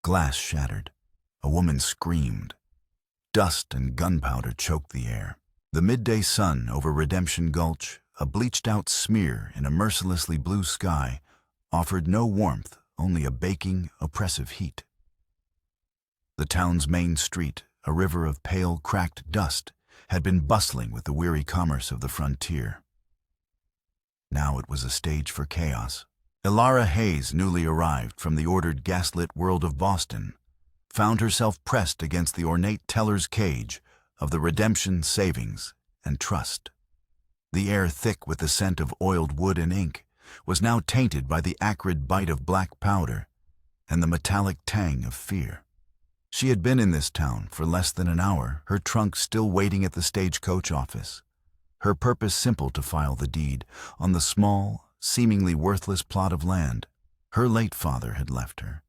Glass shattered. A woman screamed. Dust and gunpowder choked the air. The midday sun over Redemption Gulch, a bleached-out smear in a mercilessly blue sky, offered no warmth, only a baking, oppressive heat. The town's main street, a river of pale, cracked dust, had been bustling with the weary commerce of the frontier. Now it was a stage for chaos. Elara Hayes, newly arrived from the ordered gaslit world of Boston, found herself pressed against the ornate teller's cage of the Redemption Savings and Trust. The air, thick with the scent of oiled wood and ink, was now tainted by the acrid bite of black powder and the metallic tang of fear. She had been in this town for less than an hour, her trunk still waiting at the stagecoach office. Her purpose simple: to file the deed on the small, seemingly worthless plot of land her late father had left her.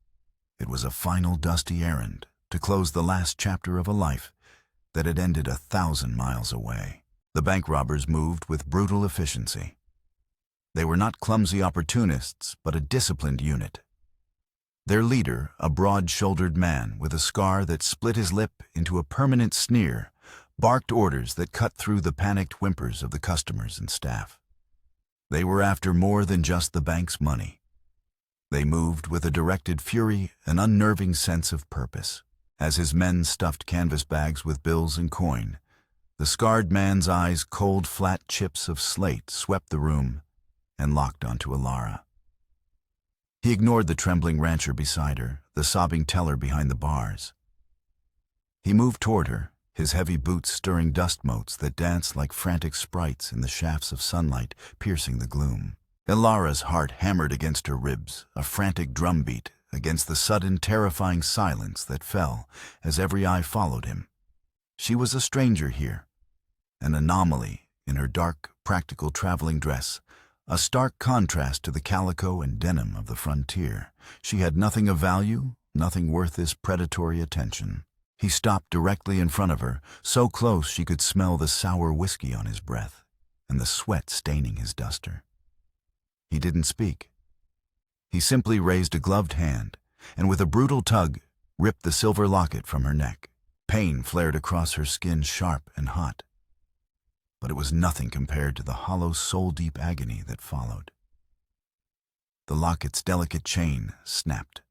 It was a final dusty errand to close the last chapter of a life that had ended 1,000 miles away. The bank robbers moved with brutal efficiency. They were not clumsy opportunists, but a disciplined unit. Their leader, a broad-shouldered man with a scar that split his lip into a permanent sneer, barked orders that cut through the panicked whimpers of the customers and staff. They were after more than just the bank's money. They moved with a directed fury, an unnerving sense of purpose. As his men stuffed canvas bags with bills and coin, the scarred man's eyes, cold, flat chips of slate, swept the room and locked onto Elara. He ignored the trembling rancher beside her, the sobbing teller behind the bars. He moved toward her, his heavy boots stirring dust motes that danced like frantic sprites in the shafts of sunlight piercing the gloom. Elara's heart hammered against her ribs, a frantic drumbeat against the sudden, terrifying silence that fell as every eye followed him. She was a stranger here, an anomaly in her dark, practical traveling dress, a stark contrast to the calico and denim of the frontier. She had nothing of value, nothing worth his predatory attention. He stopped directly in front of her, so close she could smell the sour whiskey on his breath and the sweat staining his duster. He didn't speak. He simply raised a gloved hand and with a brutal tug ripped the silver locket from her neck. Pain flared across her skin, sharp and hot. But it was nothing compared to the hollow, soul-deep agony that followed. The locket's delicate chain snapped.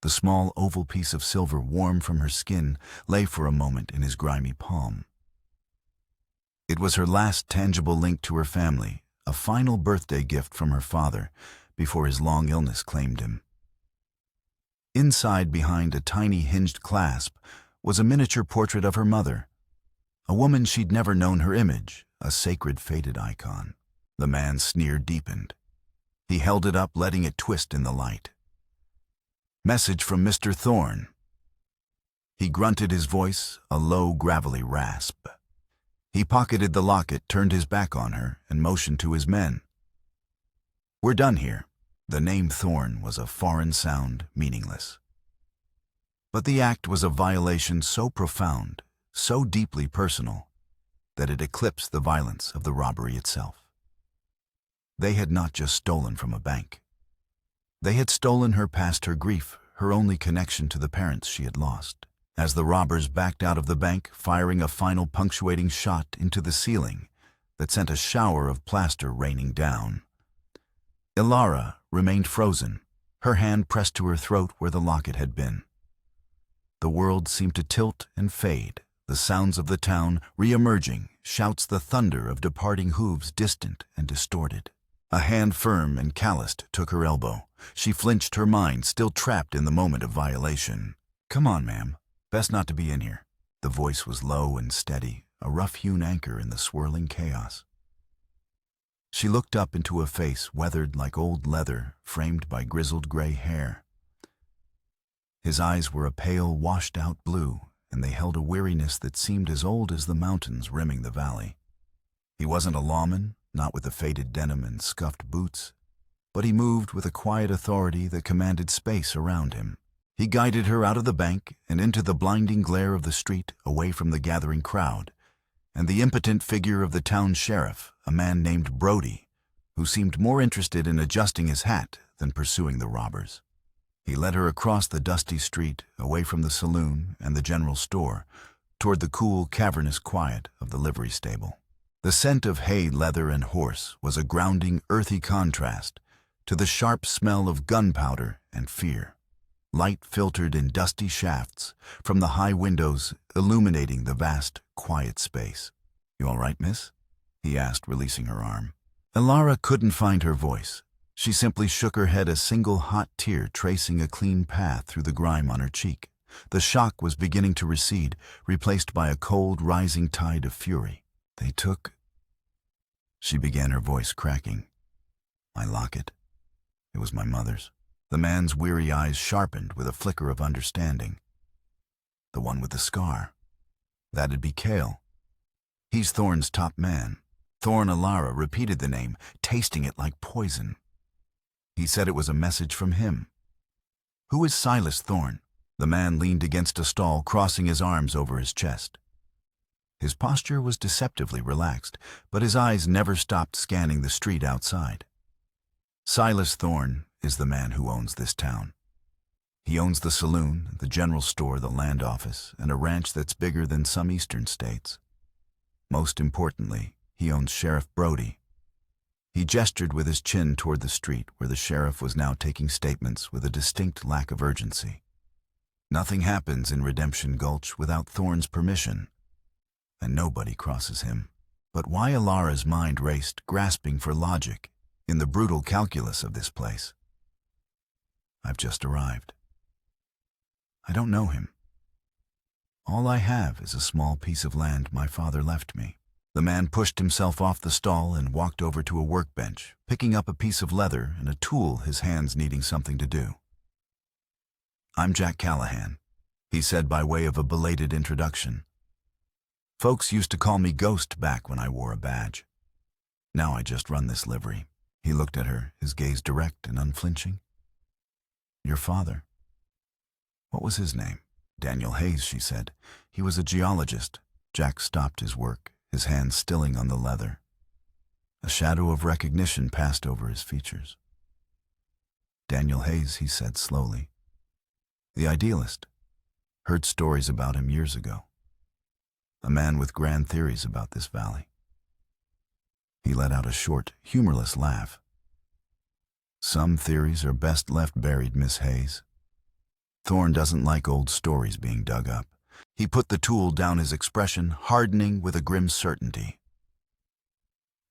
The small oval piece of silver, warm from her skin, lay for a moment in his grimy palm. It was her last tangible link to her family, a final birthday gift from her father before his long illness claimed him. Inside, behind a tiny hinged clasp, was a miniature portrait of her mother, a woman she'd never known her image, a sacred, faded icon. The man's sneer deepened. He held it up, letting it twist in the light. "Message from Mr. Thorne." He grunted, his voice a low, gravelly rasp. He pocketed the locket, turned his back on her, and motioned to his men. "We're done here." The name Thorne was a foreign sound, meaningless. But the act was a violation so profound, so deeply personal, that it eclipsed the violence of the robbery itself. They had not just stolen from a bank. They had stolen her past, her grief, her only connection to the parents she had lost. As the robbers backed out of the bank, firing a final punctuating shot into the ceiling that sent a shower of plaster raining down, Elara remained frozen, her hand pressed to her throat where the locket had been. The world seemed to tilt and fade, the sounds of the town re-emerging, shouts, the thunder of departing hooves distant and distorted. A hand firm and calloused took her elbow. She flinched, her mind still trapped in the moment of violation. "Come on, ma'am. Best not to be in here." The voice was low and steady, a rough-hewn anchor in the swirling chaos. She looked up into a face weathered like old leather, framed by grizzled gray hair. His eyes were a pale, washed-out blue, and they held a weariness that seemed as old as the mountains rimming the valley. He wasn't a lawman, not with the faded denim and scuffed boots, but he moved with a quiet authority that commanded space around him. He guided her out of the bank and into the blinding glare of the street, away from the gathering crowd, and the impotent figure of the town sheriff, a man named Brody, who seemed more interested in adjusting his hat than pursuing the robbers. He led her across the dusty street, away from the saloon and the general store, toward the cool, cavernous quiet of the livery stable. The scent of hay, leather, and horse was a grounding, earthy contrast to the sharp smell of gunpowder and fear. Light filtered in dusty shafts from the high windows, illuminating the vast, quiet space. "You all right, miss?" he asked, releasing her arm. Elara couldn't find her voice. She simply shook her head, a single hot tear tracing a clean path through the grime on her cheek. The shock was beginning to recede, replaced by a cold, rising tide of fury. "They took—" She began, her voice cracking. "My locket. It was my mother's." The man's weary eyes sharpened with a flicker of understanding. "The one with the scar. That'd be Cale. He's Thorne's top man." Thorne. Elara repeated the name, tasting it like poison. "He said it was a message from him." "Who is Silas Thorne?" The man leaned against a stall, crossing his arms over his chest. His posture was deceptively relaxed, but his eyes never stopped scanning the street outside. "Silas Thorne is the man who owns this town. He owns the saloon, the general store, the land office, and a ranch that's bigger than some eastern states. Most importantly, he owns Sheriff Brody." He gestured with his chin toward the street, where the sheriff was now taking statements with a distinct lack of urgency. "Nothing happens in Redemption Gulch without Thorne's permission, and nobody crosses him." But why? Elara's mind raced, grasping for logic in the brutal calculus of this place. "I've just arrived. I don't know him. All I have is a small piece of land my father left me." The man pushed himself off the stall and walked over to a workbench, picking up a piece of leather and a tool, his hands needing something to do. "I'm Jack Callahan," he said by way of a belated introduction. "Folks used to call me Ghost back when I wore a badge. Now I just run this livery." He looked at her, his gaze direct and unflinching. "Your father. What was his name?" "Daniel Hayes," she said. "He was a geologist." Jack stopped his work, his hands stilling on the leather. A shadow of recognition passed over his features. "Daniel Hayes," he said slowly. "The idealist. Heard stories about him years ago. A man with grand theories about this valley." He let out a short, humorless laugh. "Some theories are best left buried, Miss Hayes. Thorne doesn't like old stories being dug up." He put the tool down, his expression hardening with a grim certainty.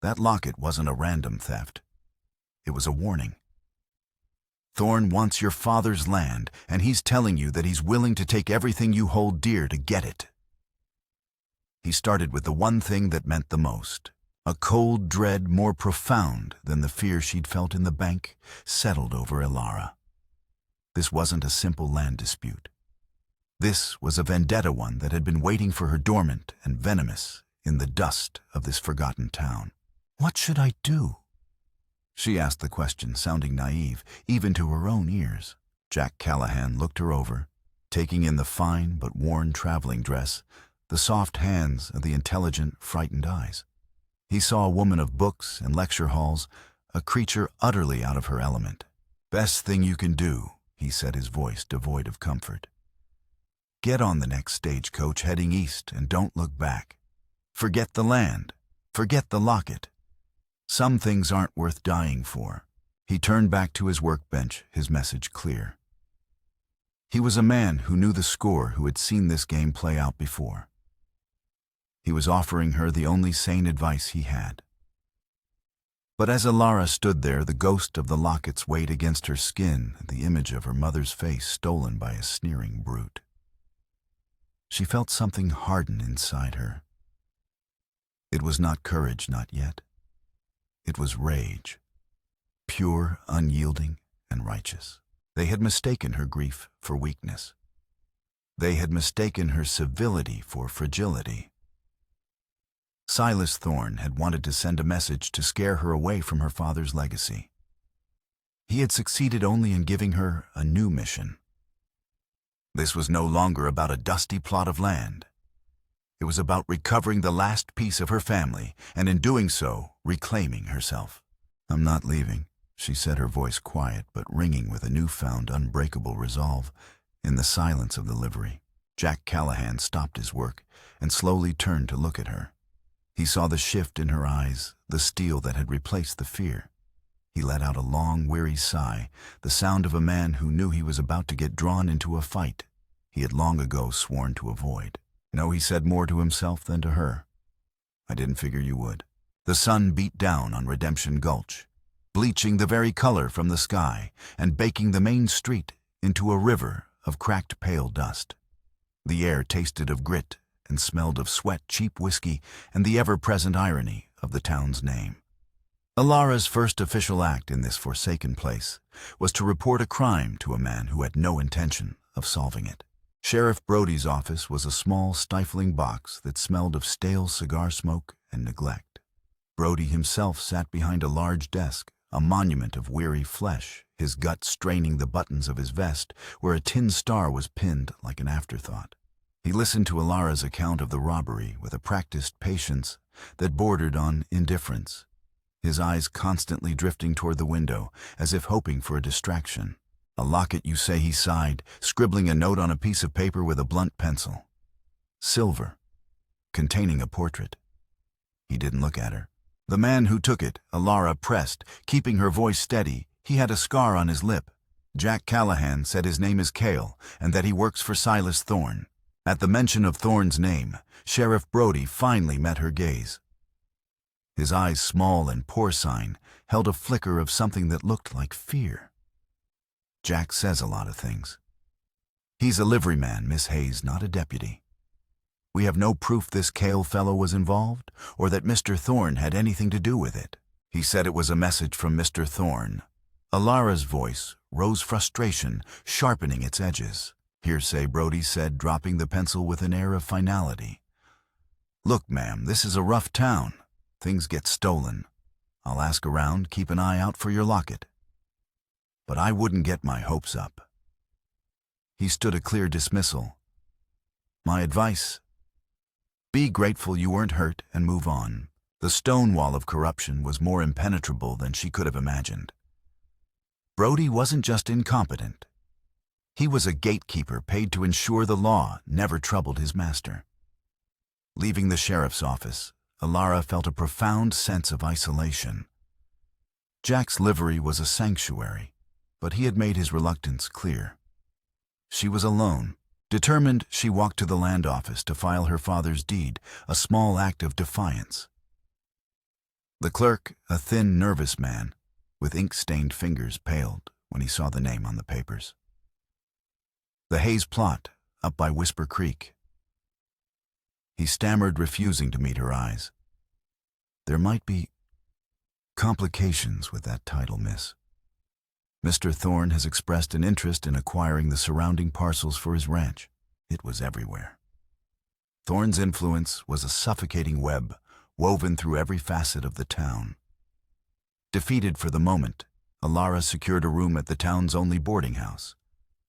"That locket wasn't a random theft. It was a warning. Thorne wants your father's land, and he's telling you that he's willing to take everything you hold dear to get it." He started with the one thing that meant the most. A cold dread more profound than the fear she'd felt in the bank settled over Elara. This wasn't a simple land dispute. This was a vendetta, one that had been waiting for her, dormant and venomous, in the dust of this forgotten town. "What should I do?" she asked the question, sounding naive, even to her own ears. Jack Callahan looked her over, taking in the fine but worn traveling dress, the soft hands and the intelligent, frightened eyes. He saw a woman of books and lecture halls, a creature utterly out of her element. "Best thing you can do," he said, his voice devoid of comfort. "Get on the next stagecoach heading east and don't look back. Forget the land. Forget the locket. Some things aren't worth dying for." He turned back to his workbench, his message clear. He was a man who knew the score, who had seen this game play out before. He was offering her the only sane advice he had. But as Elara stood there, the ghost of the lockets weighed against her skin, the image of her mother's face stolen by a sneering brute. She felt something harden inside her. It was not courage, not yet. It was rage, pure, unyielding, and righteous. They had mistaken her grief for weakness. They had mistaken her civility for fragility. Silas Thorne had wanted to send a message to scare her away from her father's legacy. He had succeeded only in giving her a new mission. This was no longer about a dusty plot of land. It was about recovering the last piece of her family, and in doing so, reclaiming herself. "I'm not leaving," she said, her voice quiet but ringing with a newfound unbreakable resolve. In the silence of the livery, Jack Callahan stopped his work and slowly turned to look at her. He saw the shift in her eyes, the steel that had replaced the fear. He let out a long, weary sigh, the sound of a man who knew he was about to get drawn into a fight he had long ago sworn to avoid. No, he said more to himself than to her. I didn't figure you would. The sun beat down on Redemption Gulch, bleaching the very color from the sky and baking the main street into a river of cracked pale dust. The air tasted of grit and smelled of sweat, cheap whiskey, and the ever-present irony of the town's name. Alara's first official act in this forsaken place was to report a crime to a man who had no intention of solving it. Sheriff Brody's office was a small, stifling box that smelled of stale cigar smoke and neglect. Brody himself sat behind a large desk, a monument of weary flesh, his gut straining the buttons of his vest where a tin star was pinned like an afterthought. He listened to Alara's account of the robbery with a practiced patience that bordered on indifference, his eyes constantly drifting toward the window as if hoping for a distraction. A locket, you say, he sighed, scribbling a note on a piece of paper with a blunt pencil. Silver, containing a portrait. He didn't look at her. The man who took it, Alara pressed, keeping her voice steady. He had a scar on his lip. Jack Callahan said his name is Cale and that he works for Silas Thorne. At the mention of Thorne's name, Sheriff Brody finally met her gaze. His eyes, small and porcine, held a flicker of something that looked like fear. Jack says a lot of things. He's a liveryman, Miss Hayes, not a deputy. We have no proof this Cale fellow was involved, or that Mr. Thorne had anything to do with it. He said it was a message from Mr. Thorne. Alara's voice rose, frustration sharpening its edges. Hearsay, Brody said, dropping the pencil with an air of finality. Look, ma'am, this is a rough town. Things get stolen. I'll ask around, keep an eye out for your locket. But I wouldn't get my hopes up. He stood a clear dismissal. My advice? Be grateful you weren't hurt and move on. The stone wall of corruption was more impenetrable than she could have imagined. Brody wasn't just incompetent. He was a gatekeeper paid to ensure the law never troubled his master. Leaving the sheriff's office, Alara felt a profound sense of isolation. Jack's livery was a sanctuary, but he had made his reluctance clear. She was alone. Determined, she walked to the land office to file her father's deed, a small act of defiance. The clerk, a thin, nervous man, with ink-stained fingers, paled when he saw the name on the papers. The Hayes plot, up by Whisper Creek. He stammered, refusing to meet her eyes. There might be complications with that title, miss. Mr. Thorne has expressed an interest in acquiring the surrounding parcels for his ranch. It was everywhere. Thorne's influence was a suffocating web woven through every facet of the town. Defeated for the moment, Alara secured a room at the town's only boarding house,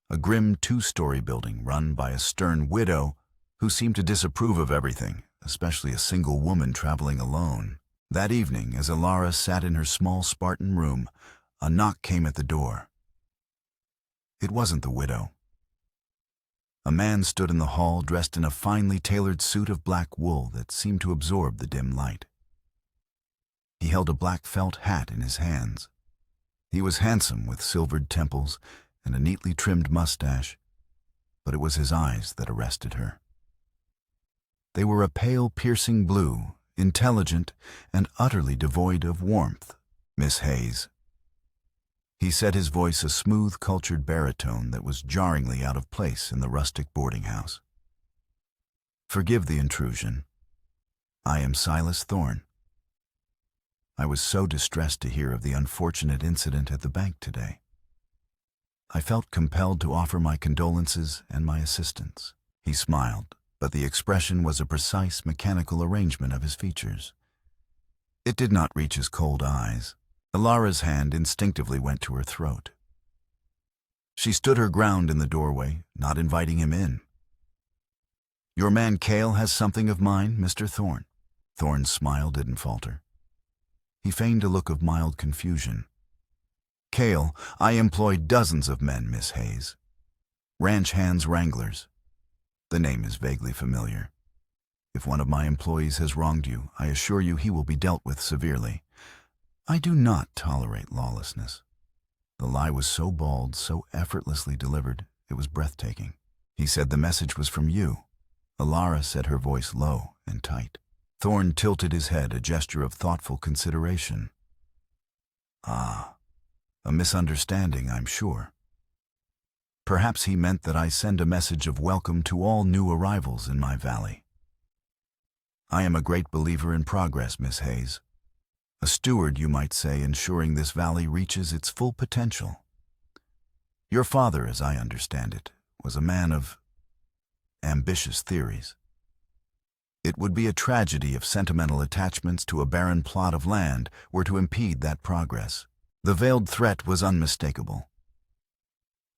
a grim two-story building run by a stern widow who seemed to disapprove of everything, especially a single woman traveling alone. That evening, as Alara sat in her small Spartan room, a knock came at the door. It wasn't the widow. A man stood in the hall dressed in a finely tailored suit of black wool that seemed to absorb the dim light. He held a black felt hat in his hands. He was handsome, with silvered temples and a neatly trimmed mustache, but it was his eyes that arrested her. They were a pale, piercing blue, intelligent and utterly devoid of warmth. Miss Hayes. He said, his voice a smooth, cultured baritone that was jarringly out of place in the rustic boarding house. Forgive the intrusion. I am Silas Thorne. I was so distressed to hear of the unfortunate incident at the bank today. I felt compelled to offer my condolences and my assistance. He smiled, but the expression was a precise, mechanical arrangement of his features. It did not reach his cold eyes. Alara's hand instinctively went to her throat. She stood her ground in the doorway, not inviting him in. Your man Cale has something of mine, Mr. Thorne. Thorne's smile didn't falter. He feigned a look of mild confusion. Cale, I employ dozens of men, Miss Hayes. Ranch hands wranglers. The name is vaguely familiar. If one of my employees has wronged you, I assure you he will be dealt with severely. I do not tolerate lawlessness. The lie was so bald, so effortlessly delivered, it was breathtaking. He said the message was from you. Alara said, her voice low and tight. Thorne tilted his head, a gesture of thoughtful consideration. Ah, a misunderstanding, I'm sure. Perhaps he meant that I send a message of welcome to all new arrivals in my valley. I am a great believer in progress, Miss Hayes. A steward, you might say, ensuring this valley reaches its full potential. Your father, as I understand it, was a man of ambitious theories. It would be a tragedy if sentimental attachments to a barren plot of land were to impede that progress. The veiled threat was unmistakable.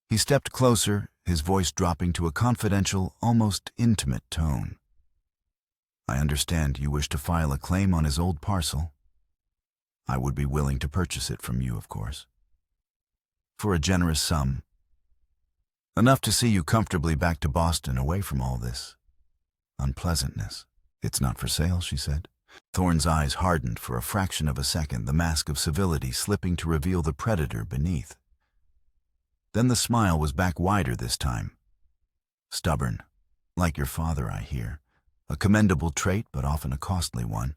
He stepped closer, his voice dropping to a confidential, almost intimate tone. I understand you wish to file a claim on his old parcel. I would be willing to purchase it from you, of course. For a generous sum. Enough to see you comfortably back to Boston, away from all this unpleasantness. It's not for sale, she said. Thorne's eyes hardened for a fraction of a second, the mask of civility slipping to reveal the predator beneath. Then the smile was back wider this time. Stubborn, like your father, I hear. A commendable trait, but often a costly one.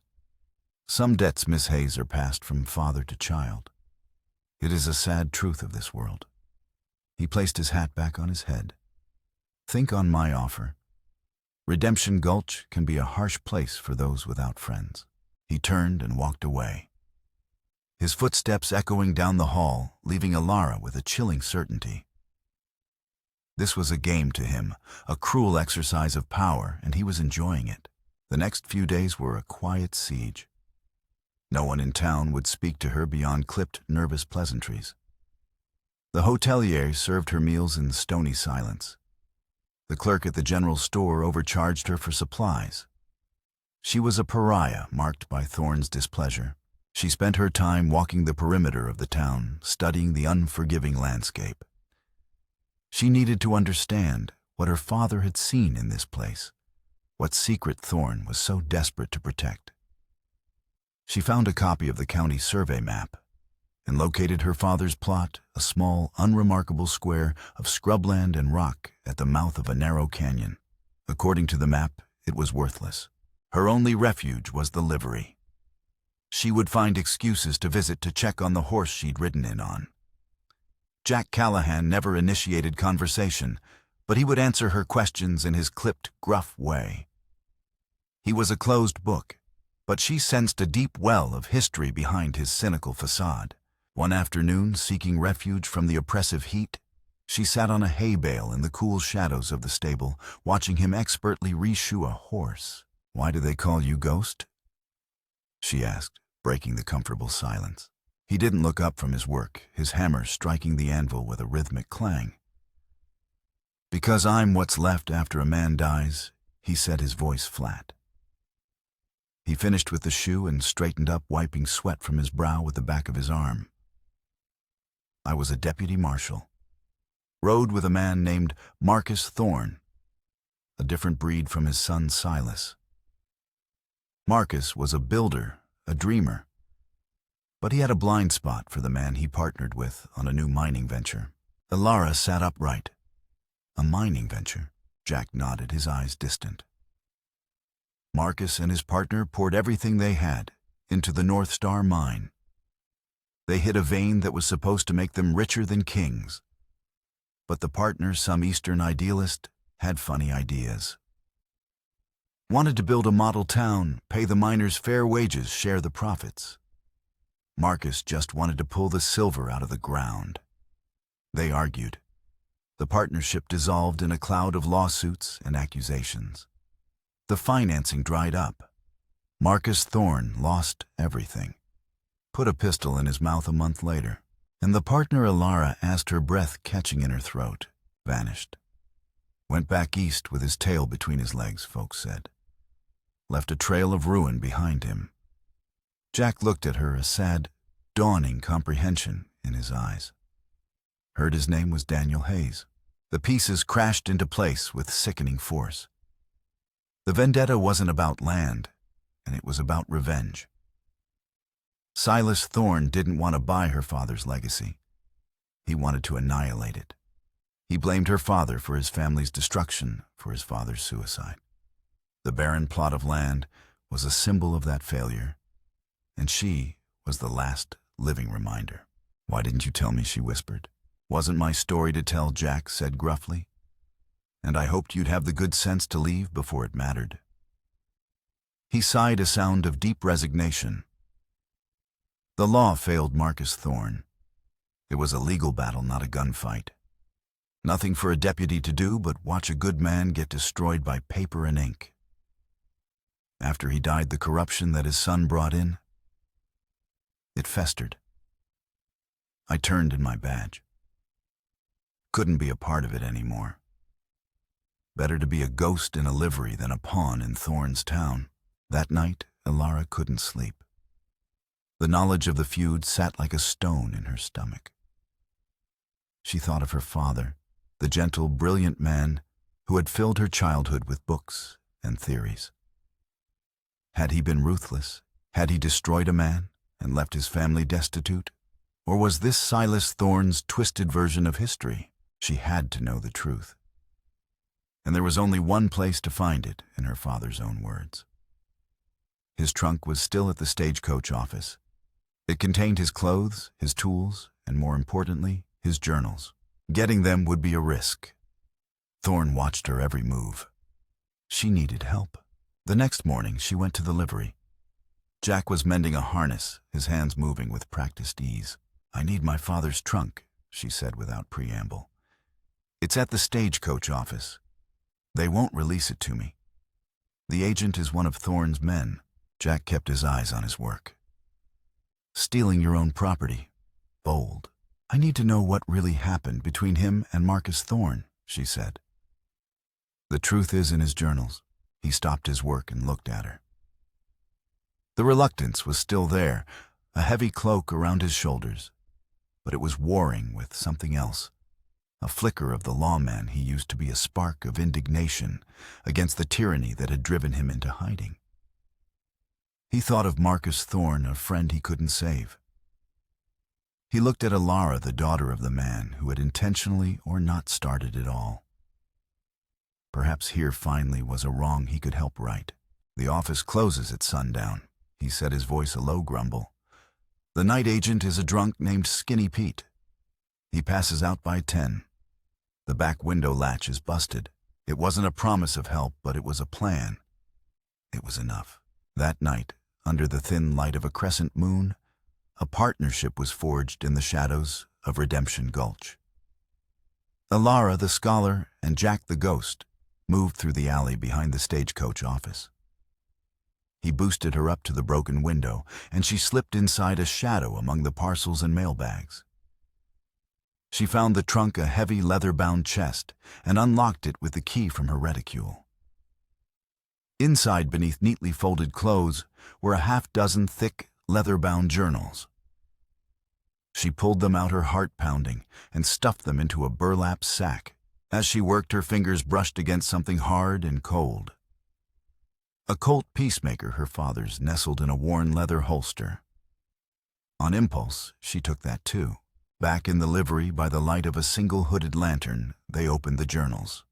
Some debts, Miss Hayes, are passed from father to child. It is a sad truth of this world. He placed his hat back on his head. Think on my offer. Redemption Gulch can be a harsh place for those without friends. He turned and walked away, his footsteps echoing down the hall, leaving Alara with a chilling certainty. This was a game to him, a cruel exercise of power, and he was enjoying it. The next few days were a quiet siege. No one in town would speak to her beyond clipped, nervous pleasantries. The hotelier served her meals in stony silence. The clerk at the general store overcharged her for supplies. She was a pariah marked by Thorne's displeasure. She spent her time walking the perimeter of the town, studying the unforgiving landscape. She needed to understand what her father had seen in this place, what secret Thorne was so desperate to protect. She found a copy of the county survey map and located her father's plot, a small, unremarkable square of scrubland and rock at the mouth of a narrow canyon. According to the map, it was worthless. Her only refuge was the livery. She would find excuses to visit to check on the horse she'd ridden in on. Jack Callahan never initiated conversation, but he would answer her questions in his clipped, gruff way. He was a closed book, but she sensed a deep well of history behind his cynical facade. One afternoon, seeking refuge from the oppressive heat, she sat on a hay bale in the cool shadows of the stable, watching him expertly reshoe a horse. "Why do they call you Ghost?" she asked, breaking the comfortable silence. He didn't look up from his work, his hammer striking the anvil with a rhythmic clang. "Because I'm what's left after a man dies," he said, his voice flat. He finished with the shoe and straightened up, wiping sweat from his brow with the back of his arm. "I was a deputy marshal. Rode with a man named Marcus Thorne, a different breed from his son Silas. Marcus was a builder, a dreamer, but he had a blind spot for the man he partnered with on a new mining venture." Alara sat upright. "A mining venture?" Jack nodded, his eyes distant. "Marcus and his partner poured everything they had into the North Star mine. They hit a vein that was supposed to make them richer than kings. But the partner, some Eastern idealist, had funny ideas. Wanted to build a model town, pay the miners fair wages, share the profits. Marcus just wanted to pull the silver out of the ground. They argued. The partnership dissolved in a cloud of lawsuits and accusations. The financing dried up. Marcus Thorne lost everything. Put a pistol in his mouth a month later, and the partner Alara asked, her breath catching in her throat, vanished. Went back east with his tail between his legs, folks said. Left a trail of ruin behind him." Jack looked at her, a sad, dawning comprehension in his eyes. Heard his name was Daniel Hayes. The pieces crashed into place with sickening force. The vendetta wasn't about land, and it was about revenge. Silas Thorne didn't want to buy her father's legacy. He wanted to annihilate it. He blamed her father for his family's destruction, for his father's suicide. The barren plot of land was a symbol of that failure, and she was the last living reminder. "Why didn't you tell me?" she whispered. "Wasn't my story to tell," Jack said gruffly. "And I hoped you'd have the good sense to leave before it mattered." He sighed, a sound of deep resignation. The law failed Marcus Thorne. It was a legal battle, not a gunfight. Nothing for a deputy to do but watch a good man get destroyed by paper and ink. After he died, the corruption that his son brought in, it festered. I turned in my badge. Couldn't be a part of it anymore. Better to be a ghost in a livery than a pawn in Thorne's town. That night, Ilara couldn't sleep. The knowledge of the feud sat like a stone in her stomach. She thought of her father, the gentle, brilliant man who had filled her childhood with books and theories. Had he been ruthless? Had he destroyed a man and left his family destitute? Or was this Silas Thorne's twisted version of history? She had to know the truth. And there was only one place to find it, in her father's own words. His trunk was still at the stagecoach office. It contained his clothes, his tools, and more importantly, his journals. Getting them would be a risk. Thorne watched her every move. She needed help. The next morning, she went to the livery. Jack was mending a harness, his hands moving with practiced ease. "I need my father's trunk," she said without preamble. "It's at the stagecoach office. They won't release it to me. The agent is one of Thorne's men." Jack kept his eyes on his work. "Stealing your own property. Bold. I need to know what really happened between him and Marcus Thorne," she said. "The truth is in his journals." He stopped his work and looked at her. The reluctance was still there, a heavy cloak around his shoulders, but it was warring with something else, a flicker of the lawman he used to be, a spark of indignation against the tyranny that had driven him into hiding. He thought of Marcus Thorne, a friend he couldn't save. He looked at Ilara, the daughter of the man who had intentionally or not started it all. Perhaps here finally was a wrong he could help right. "The office closes at sundown," he said, his voice a low grumble. "The night agent is a drunk named Skinny Pete. He passes out by 10. The back window latch is busted. It wasn't a promise of help, but it was a plan. It was enough." That night, under the thin light of a crescent moon, a partnership was forged in the shadows of Redemption Gulch. Ilara, the scholar, and Jack the ghost moved through the alley behind the stagecoach office. He boosted her up to the broken window, and she slipped inside a shadow among the parcels and mailbags. She found the trunk a heavy leather-bound chest and unlocked it with the key from her reticule. Inside, beneath neatly folded clothes, were a half-dozen thick, leather-bound journals. She pulled them out, her heart pounding, and stuffed them into a burlap sack. As she worked, her fingers brushed against something hard and cold. A Colt Peacemaker, her father's, nestled in a worn leather holster. On impulse, she took that too. Back in the livery, by the light of a single hooded lantern, they opened the journals.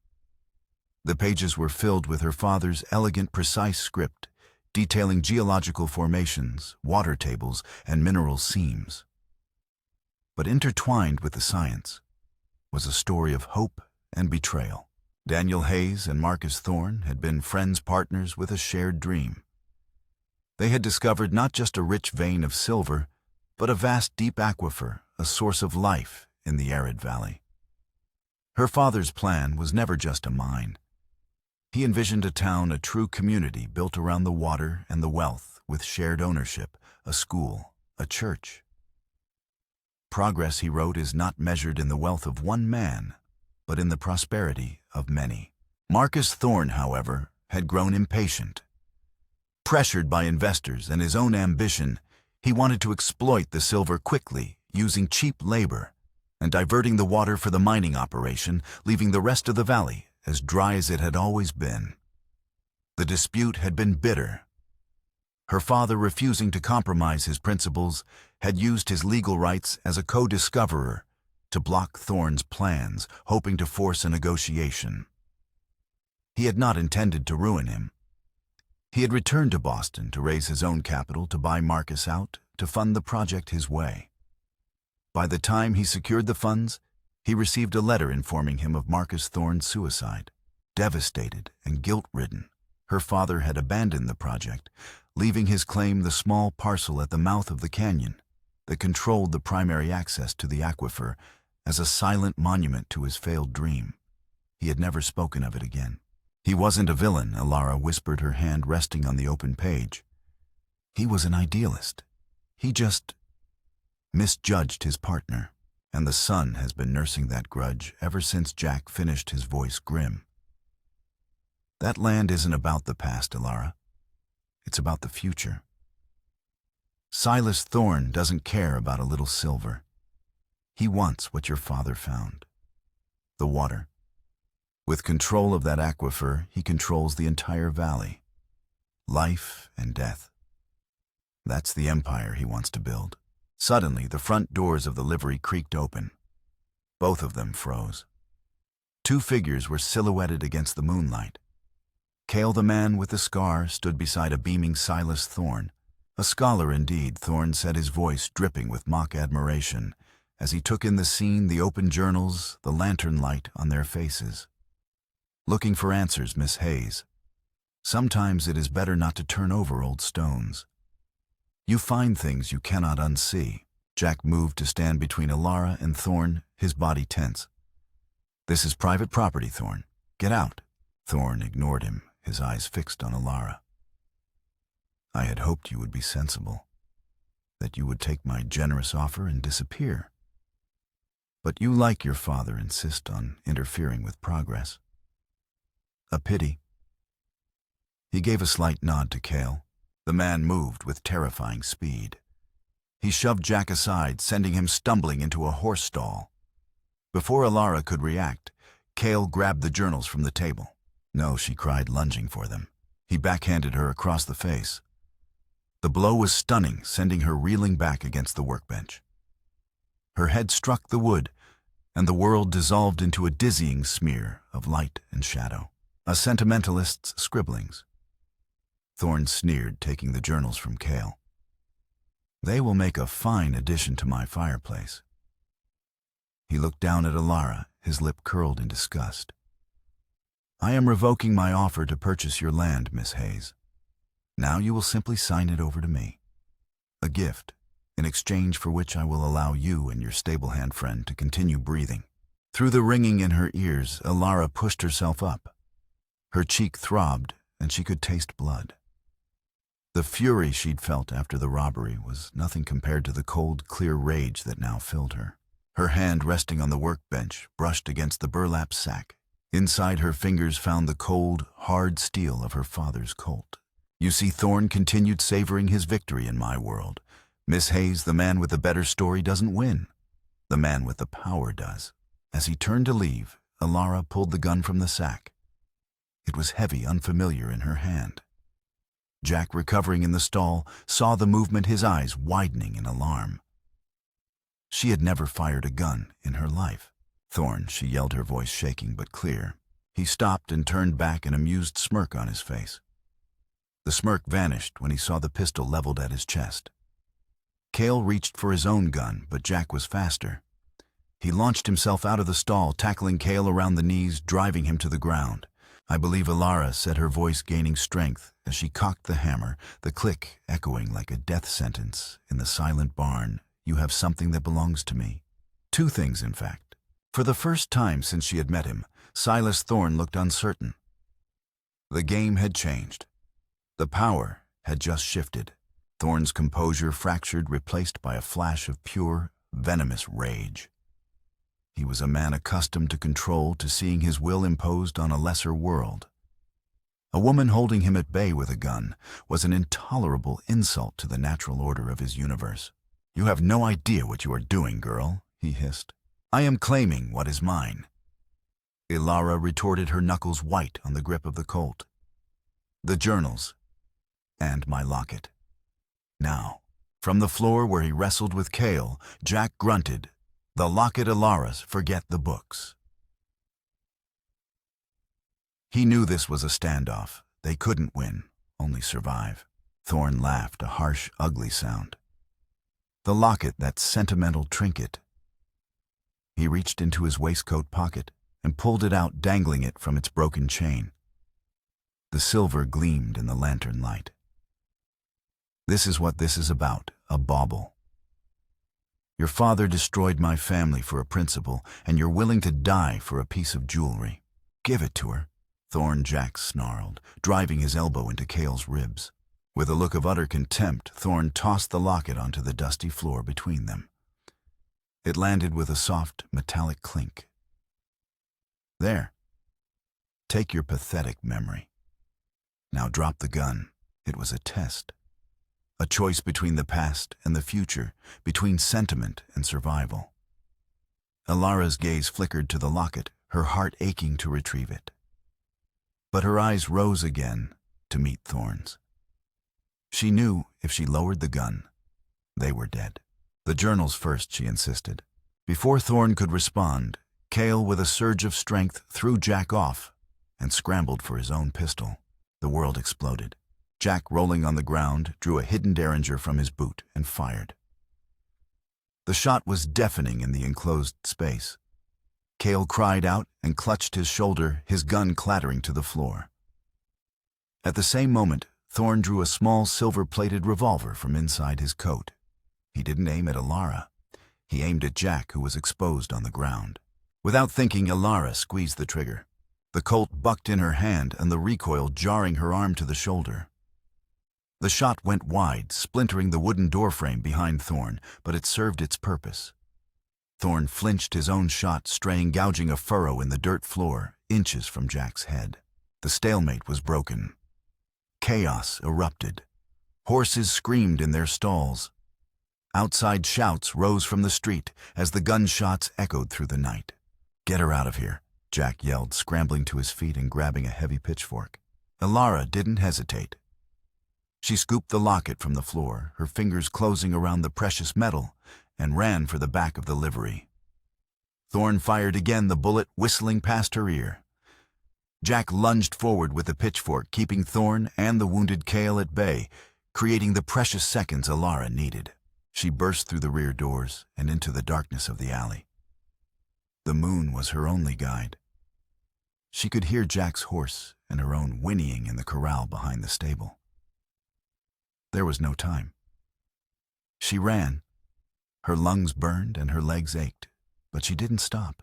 The pages were filled with her father's elegant, precise script, detailing geological formations, water tables, and mineral seams. But intertwined with the science was a story of hope and betrayal. Daniel Hayes and Marcus Thorne had been friends, partners with a shared dream. They had discovered not just a rich vein of silver, but a vast, deep aquifer, a source of life in the arid valley. Her father's plan was never just a mine. He envisioned a town, a true community built around the water and the wealth, with shared ownership, a school, a church. Progress, he wrote, is not measured in the wealth of one man, but in the prosperity of many. Marcus Thorne, however, had grown impatient. Pressured by investors and his own ambition, he wanted to exploit the silver quickly, using cheap labor, and diverting the water for the mining operation, leaving the rest of the valley as dry as it had always been. The dispute had been bitter. Her father, refusing to compromise his principles, had used his legal rights as a co-discoverer to block Thorne's plans, hoping to force a negotiation. He had not intended to ruin him. He had returned to Boston to raise his own capital to buy Marcus out, to fund the project his way. By the time he secured the funds, he received a letter informing him of Marcus Thorne's suicide. Devastated and guilt-ridden, her father had abandoned the project, leaving his claim the small parcel at the mouth of the canyon that controlled the primary access to the aquifer as a silent monument to his failed dream. He had never spoken of it again. He wasn't a villain, Alara whispered, her hand resting on the open page. He was an idealist. He just misjudged his partner, and the son has been nursing that grudge ever since. Jack finished, his voice grim. That land isn't about the past, Alara. It's about the future. Silas Thorne doesn't care about a little silver. He wants what your father found. The water. With control of that aquifer, he controls the entire valley. Life and death. That's the empire he wants to build. Suddenly, the front doors of the livery creaked open. Both of them froze. Two figures were silhouetted against the moonlight. Cale, the man with the scar, stood beside a beaming Silas Thorne. A scholar indeed, Thorne said, his voice dripping with mock admiration, as he took in the scene, the open journals, the lantern light on their faces. Looking for answers, Miss Hayes. Sometimes it is better not to turn over old stones. You find things you cannot unsee. Jack moved to stand between Alara and Thorne, his body tense. This is private property, Thorne. Get out. Thorne ignored him, his eyes fixed on Alara. I had hoped you would be sensible, that you would take my generous offer and disappear. But you, like your father, insist on interfering with progress. A pity. He gave a slight nod to Cale. The man moved with terrifying speed. He shoved Jack aside, sending him stumbling into a horse stall. Before Alara could react, Cale grabbed the journals from the table. No, she cried, lunging for them. He backhanded her across the face. The blow was stunning, sending her reeling back against the workbench. Her head struck the wood, and the world dissolved into a dizzying smear of light and shadow. A sentimentalist's scribblings. Thorne sneered, taking the journals from Cale. They will make a fine addition to my fireplace. He looked down at Alara, his lip curled in disgust. I am revoking my offer to purchase your land, Miss Hayes. Now you will simply sign it over to me. A gift, in exchange for which I will allow you and your stable-hand friend to continue breathing. Through the ringing in her ears, Alara pushed herself up. Her cheek throbbed, and she could taste blood. The fury she'd felt after the robbery was nothing compared to the cold, clear rage that now filled her. Her hand, resting on the workbench, brushed against the burlap sack. Inside, her fingers found the cold, hard steel of her father's Colt. You see, Thorne continued, savoring his victory in my world. Miss Hayes, the man with the better story doesn't win. The man with the power does. As he turned to leave, Alara pulled the gun from the sack. It was heavy, unfamiliar in her hand. Jack, recovering in the stall, saw the movement, his eyes widening in alarm. She had never fired a gun in her life. Thorne, she yelled, her voice shaking but clear. He stopped and turned back, an amused smirk on his face. The smirk vanished when he saw the pistol leveled at his chest. Cale reached for his own gun, but Jack was faster. He launched himself out of the stall, tackling Cale around the knees, driving him to the ground. I believe, Alara said, her voice gaining strength as she cocked the hammer, the click echoing like a death sentence in the silent barn. You have something that belongs to me. Two things, in fact. For the first time since she had met him, Silas Thorne looked uncertain. The game had changed. The power had just shifted. Thorne's composure fractured, replaced by a flash of pure, venomous rage. He was a man accustomed to control, to seeing his will imposed on a lesser world. A woman holding him at bay with a gun was an intolerable insult to the natural order of his universe. "You have no idea what you are doing, girl," he hissed. "I am claiming what is mine." Ilara retorted, her knuckles white on the grip of the Colt. "The journals. And my locket." Now, from the floor where he wrestled with Kale, Jack grunted, "The locket, Ilara's, forget the books." He knew this was a standoff. They couldn't win, only survive. Thorn laughed, a harsh, ugly sound. "The locket, that sentimental trinket." He reached into his waistcoat pocket and pulled it out, dangling it from its broken chain. The silver gleamed in the lantern light. "This is what this is about, a bauble. Your father destroyed my family for a principle, and you're willing to die for a piece of jewelry. Give it to her." Thorn, Jack snarled, driving his elbow into Kale's ribs. With a look of utter contempt, Thorn tossed the locket onto the dusty floor between them. It landed with a soft, metallic clink. "There. Take your pathetic memory. Now drop the gun." It was a test. A choice between the past and the future, between sentiment and survival. Ilara's gaze flickered to the locket, her heart aching to retrieve it. But her eyes rose again to meet Thorn's. She knew if she lowered the gun, they were dead. "The journals first," she insisted. Before Thorn could respond, Kale, with a surge of strength, threw Jack off and scrambled for his own pistol. The world exploded. Jack, rolling on the ground, drew a hidden derringer from his boot and fired. The shot was deafening in the enclosed space. Kale cried out and clutched his shoulder, his gun clattering to the floor. At the same moment, Thorn drew a small silver-plated revolver from inside his coat. He didn't aim at Ilara. He aimed at Jack, who was exposed on the ground. Without thinking, Ilara squeezed the trigger. The Colt bucked in her hand, and the recoil jarring her arm to the shoulder. The shot went wide, splintering the wooden doorframe behind Thorn, but it served its purpose. Thorn flinched, his own shot straying, gouging a furrow in the dirt floor, inches from Jack's head. The stalemate was broken. Chaos erupted. Horses screamed in their stalls. Outside shouts rose from the street as the gunshots echoed through the night. "Get her out of here," Jack yelled, scrambling to his feet and grabbing a heavy pitchfork. Ilara didn't hesitate. She scooped the locket from the floor, her fingers closing around the precious metal, and ran for the back of the livery. Thorn fired again, the bullet whistling past her ear. Jack lunged forward with the pitchfork, keeping Thorn and the wounded Kale at bay, creating the precious seconds Ilara needed. She burst through the rear doors and into the darkness of the alley. The moon was her only guide. She could hear Jack's horse and her own whinnying in the corral behind the stable. There was no time. She ran. Her lungs burned and her legs ached, but she didn't stop.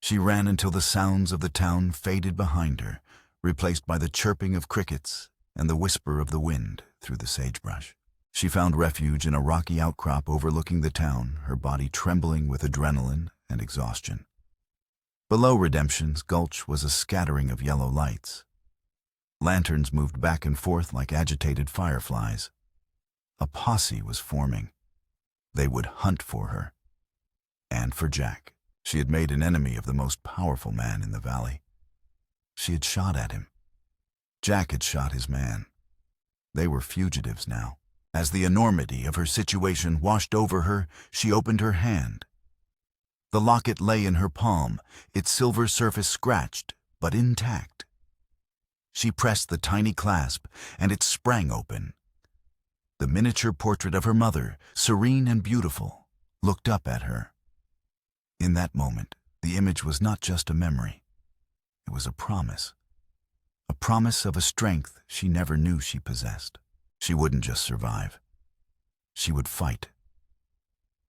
She ran until the sounds of the town faded behind her, replaced by the chirping of crickets and the whisper of the wind through the sagebrush. She found refuge in a rocky outcrop overlooking the town, her body trembling with adrenaline and exhaustion. Below Redemption's Gulch was a scattering of yellow lights. Lanterns moved back and forth like agitated fireflies. A posse was forming. They would hunt for her. And for Jack. She had made an enemy of the most powerful man in the valley. She had shot at him. Jack had shot his man. They were fugitives now. As the enormity of her situation washed over her, she opened her hand. The locket lay in her palm, its silver surface scratched, but intact. She pressed the tiny clasp, and it sprang open. The miniature portrait of her mother, serene and beautiful, looked up at her. In that moment, the image was not just a memory. It was a promise of a strength she never knew she possessed. She wouldn't just survive. She would fight.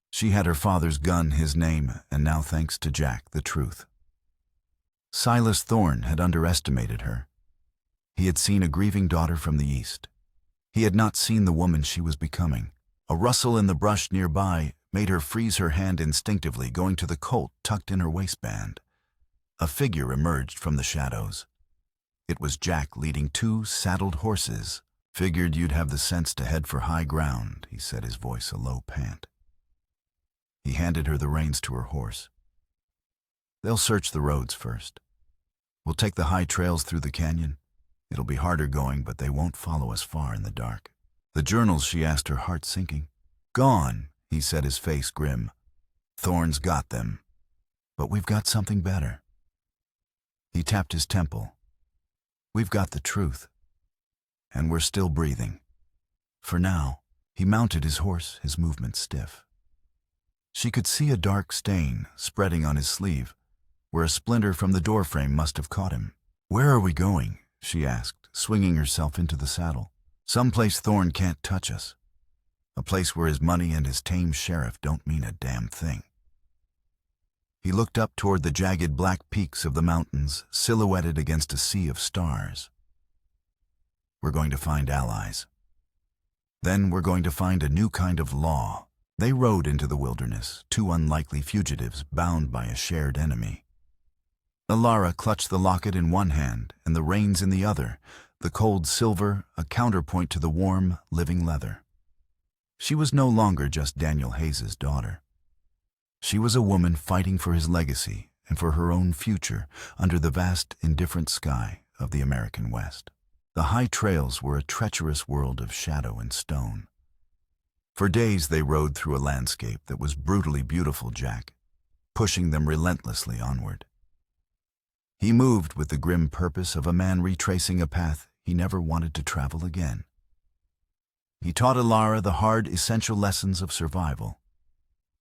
She had her father's gun, his name, and now, thanks to Jack, the truth. Silas Thorn had underestimated her. He had seen a grieving daughter from the east. He had not seen the woman she was becoming. A rustle in the brush nearby made her freeze her hand instinctively, going to the Colt tucked in her waistband. A figure emerged from the shadows. It was Jack leading 2 saddled horses. "Figured you'd have the sense to head for high ground," he said, his voice a low pant. He handed her the reins to her horse. "They'll search the roads first. We'll take the high trails through the canyon. It'll be harder going, but they won't follow us far in the dark." "The journals?" she asked, her heart sinking. "Gone," he said, his face grim. "Thorn's got them. But we've got something better." He tapped his temple. "We've got the truth. And we're still breathing. For now." He mounted his horse, his movements stiff. She could see a dark stain spreading on his sleeve, where a splinter from the doorframe must have caught him. "Where are we going?" she asked, swinging herself into the saddle. "Someplace Thorn can't touch us. A place where his money and his tame sheriff don't mean a damn thing." He looked up toward the jagged black peaks of the mountains, silhouetted against a sea of stars. "We're going to find allies. Then we're going to find a new kind of law." They rode into the wilderness, two unlikely fugitives bound by a shared enemy. Alara clutched the locket in one hand and the reins in the other, the cold silver a counterpoint to the warm, living leather. She was no longer just Daniel Hayes's daughter. She was a woman fighting for his legacy and for her own future under the vast, indifferent sky of the American West. The high trails were a treacherous world of shadow and stone. For days they rode through a landscape that was brutally beautiful, Jack, pushing them relentlessly onward. He moved with the grim purpose of a man retracing a path he never wanted to travel again. He taught Alara the hard, essential lessons of survival.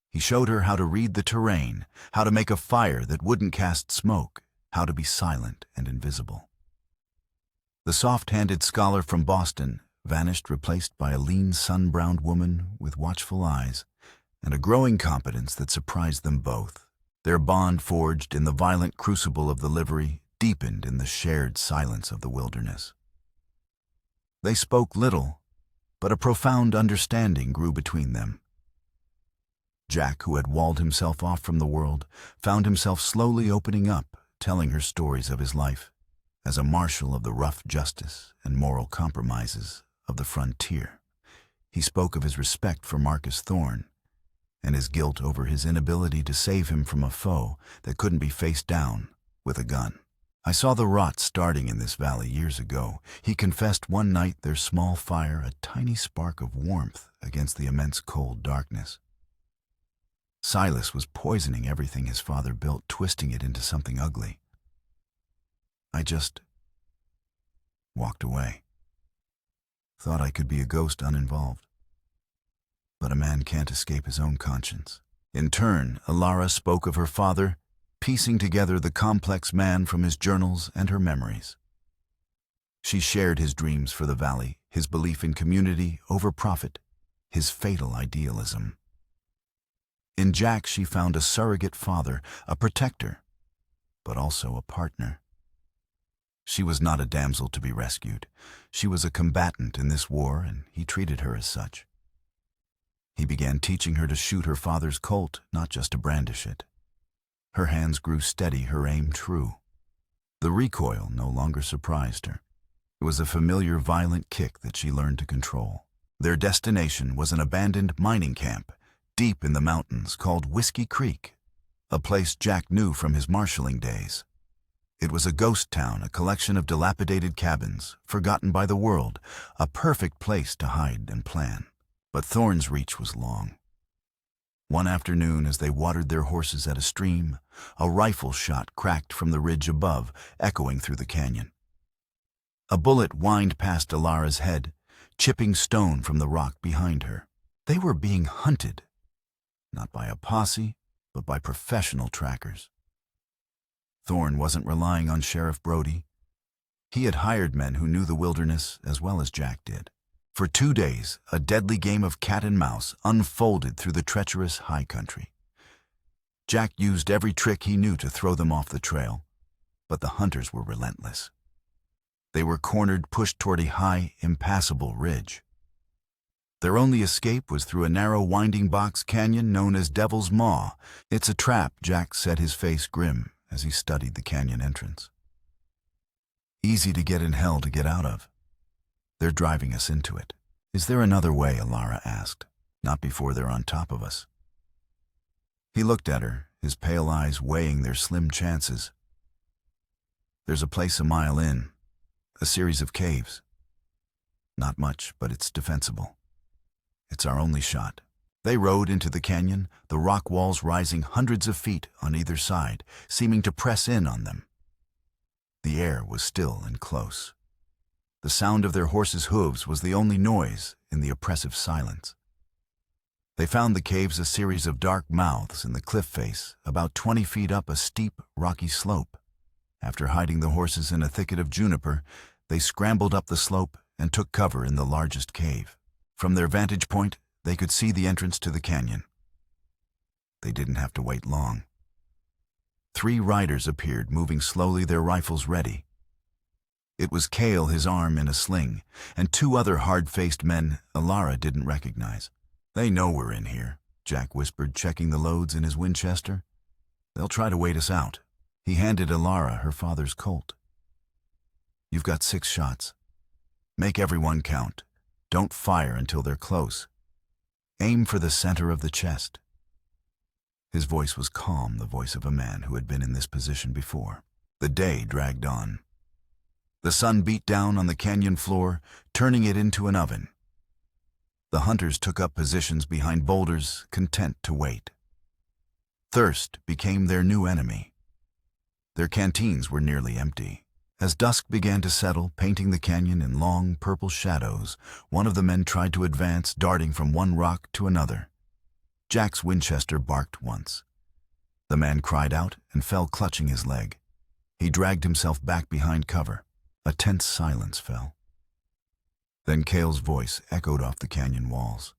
He showed her how to read the terrain, how to make a fire that wouldn't cast smoke, how to be silent and invisible. The soft-handed scholar from Boston vanished, replaced by a lean, sun-browned woman with watchful eyes and a growing competence that surprised them both. Their bond, forged in the violent crucible of the livery, deepened in the shared silence of the wilderness. They spoke little, but a profound understanding grew between them. Jack, who had walled himself off from the world, found himself slowly opening up, telling her stories of his life as a marshal of the rough justice and moral compromises of the frontier. He spoke of his respect for Marcus Thorne and his guilt over his inability to save him from a foe that couldn't be faced down with a gun. "I saw the rot starting in this valley years ago," he confessed one night, their small fire a tiny spark of warmth against the immense cold darkness. Silas was poisoning everything his father built, twisting it into something ugly. "I just walked away. Thought I could be a ghost uninvolved. But a man can't escape his own conscience." In turn, Alara spoke of her father, piecing together the complex man from his journals and her memories. She shared his dreams for the valley, his belief in community over profit, his fatal idealism. In Jack she found a surrogate father, a protector, but also a partner. She was not a damsel to be rescued. She was a combatant in this war, and he treated her as such. He began teaching her to shoot her father's Colt, not just to brandish it. Her hands grew steady, her aim true. The recoil no longer surprised her. It was a familiar, violent kick that she learned to control. Their destination was an abandoned mining camp, deep in the mountains, called Whiskey Creek, a place Jack knew from his marshalling days. It was a ghost town, a collection of dilapidated cabins, forgotten by the world, a perfect place to hide and plan. But Thorne's reach was long. One afternoon, as they watered their horses at a stream, a rifle shot cracked from the ridge above, echoing through the canyon. A bullet whined past Alara's head, chipping stone from the rock behind her. They were being hunted, not by a posse, but by professional trackers. Thorne wasn't relying on Sheriff Brody. He had hired men who knew the wilderness as well as Jack did. For 2 days, a deadly game of cat and mouse unfolded through the treacherous high country. Jack used every trick he knew to throw them off the trail, but the hunters were relentless. They were cornered, pushed toward a high, impassable ridge. Their only escape was through a narrow, winding box canyon known as Devil's Maw. "It's a trap," Jack said, his face grim as he studied the canyon entrance. "Easy to get in, hell to get out of. They're driving us into it." "Is there another way?" Alara asked. "Not before they're on top of us." He looked at her, his pale eyes weighing their slim chances. There's a place a mile in, a series of caves. Not much, but it's defensible. It's our only shot. They rode into the canyon, the rock walls rising hundreds of feet on either side, seeming to press in on them. The air was still and close. The sound of their horses' hooves was the only noise in the oppressive silence. They found the caves a series of dark mouths in the cliff face, about 20 feet up a steep, rocky slope. After hiding the horses in a thicket of juniper, they scrambled up the slope and took cover in the largest cave. From their vantage point, they could see the entrance to the canyon. They didn't have to wait long. 3 riders appeared, moving slowly, their rifles ready. It was Cale, his arm in a sling, and 2 other hard-faced men Alara didn't recognize. "They know we're in here," Jack whispered, checking the loads in his Winchester. "They'll try to wait us out." He handed Alara her father's Colt. "You've got 6 shots. Make everyone count. Don't fire until they're close. Aim for the center of the chest." His voice was calm, the voice of a man who had been in this position before. The day dragged on. The sun beat down on the canyon floor, turning it into an oven. The hunters took up positions behind boulders, content to wait. Thirst became their new enemy. Their canteens were nearly empty. As dusk began to settle, painting the canyon in long, purple shadows, one of the men tried to advance, darting from one rock to another. Jack's Winchester barked once. The man cried out and fell, clutching his leg. He dragged himself back behind cover. A tense silence fell. Then Cale's voice echoed off the canyon walls.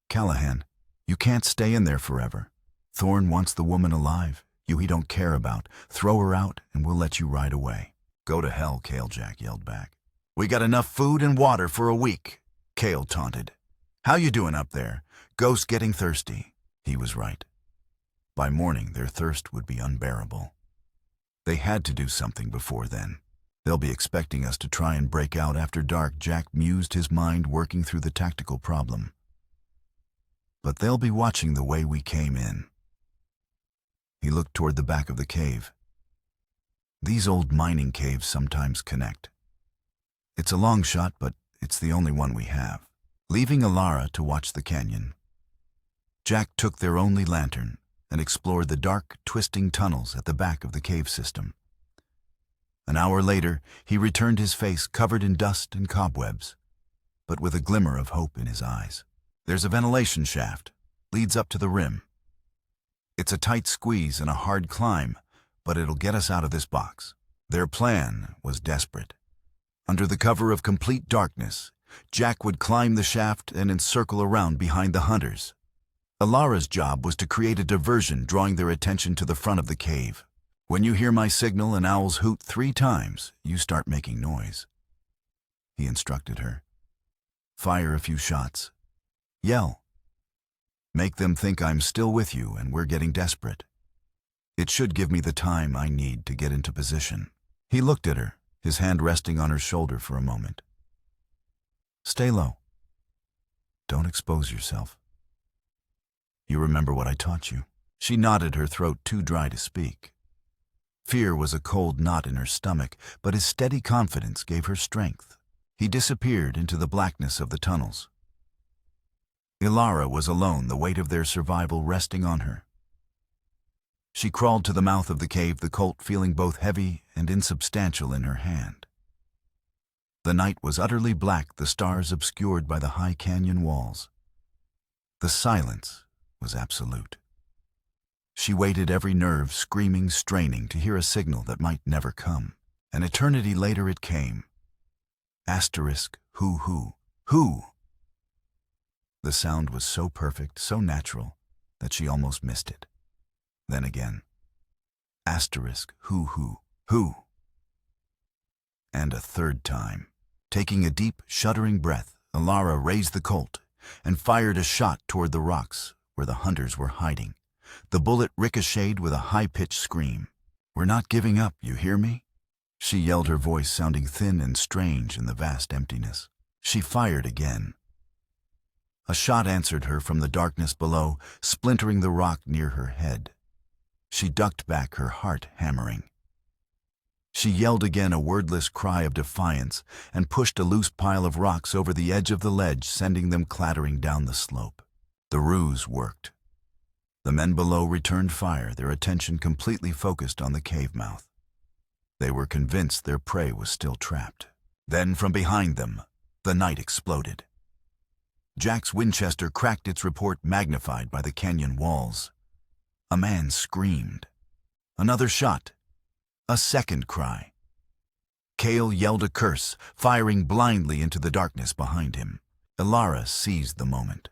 "Callahan, you can't stay in there forever. Thorne wants the woman alive. You he don't care about. Throw her out and we'll let you ride away." "Go to hell," Cale, Jack yelled back. "We got enough food and water for a week," Cale taunted. "How you doing up there? Ghost getting thirsty." He was right. By morning, their thirst would be unbearable. They had to do something before then. "They'll be expecting us to try and break out after dark," Jack mused, his mind working through the tactical problem. "But they'll be watching the way we came in." He looked toward the back of the cave. These old mining caves sometimes connect. It's a long shot, but it's the only one we have. Leaving Alara to watch the canyon, Jack took their only lantern and explored the dark, twisting tunnels at the back of the cave system. An hour later, he returned, his face covered in dust and cobwebs, but with a glimmer of hope in his eyes. "There's a ventilation shaft. Leads up to the rim. It's a tight squeeze and a hard climb, but it'll get us out of this box." Their plan was desperate. Under the cover of complete darkness, Jack would climb the shaft and encircle around behind the hunters. Alara's job was to create a diversion, drawing their attention to the front of the cave. "When you hear my signal and owls hoot 3 times, you start making noise," he instructed her. "Fire a few shots. Yell. Make them think I'm still with you and we're getting desperate. It should give me the time I need to get into position." He looked at her, his hand resting on her shoulder for a moment. "Stay low. Don't expose yourself. You remember what I taught you?" She nodded, her throat too dry to speak. Fear was a cold knot in her stomach, but his steady confidence gave her strength. He disappeared into the blackness of the tunnels. Alara was alone, the weight of their survival resting on her. She crawled to the mouth of the cave, the Colt feeling both heavy and insubstantial in her hand. The night was utterly black, the stars obscured by the high canyon walls. The silence was absolute. She waited, every nerve screaming, straining to hear a signal that might never come. An eternity later it came. Asterisk, who. The sound was so perfect, so natural, that she almost missed it. Then again. Asterisk, who. And a third time. Taking a deep, shuddering breath, Alara raised the Colt and fired a shot toward the rocks where the hunters were hiding. The bullet ricocheted with a high-pitched scream. "We're not giving up, you hear me?" she yelled, her voice sounding thin and strange in the vast emptiness. She fired again. A shot answered her from the darkness below, splintering the rock near her head. She ducked back, her heart hammering. She yelled again, a wordless cry of defiance, and pushed a loose pile of rocks over the edge of the ledge, sending them clattering down the slope. The ruse worked. The men below returned fire, their attention completely focused on the cave mouth. They were convinced their prey was still trapped. Then, from behind them, the night exploded. Jack's Winchester cracked, its report magnified by the canyon walls. A man screamed. Another shot. A second cry. Cale yelled a curse, firing blindly into the darkness behind him. Ilara seized the moment.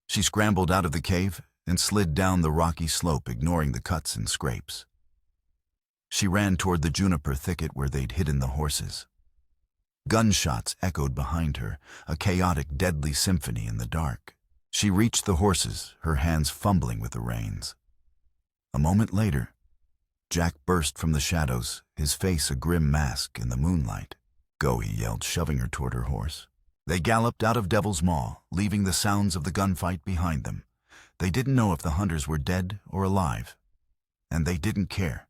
She scrambled out of the cave and slid down the rocky slope, ignoring the cuts and scrapes. She ran toward the juniper thicket where they'd hidden the horses. Gunshots echoed behind her, a chaotic, deadly symphony in the dark. She reached the horses, her hands fumbling with the reins. A moment later, Jack burst from the shadows, his face a grim mask in the moonlight. "Go," he yelled, shoving her toward her horse. They galloped out of Devil's Maw, leaving the sounds of the gunfight behind them. They didn't know if the hunters were dead or alive. And they didn't care.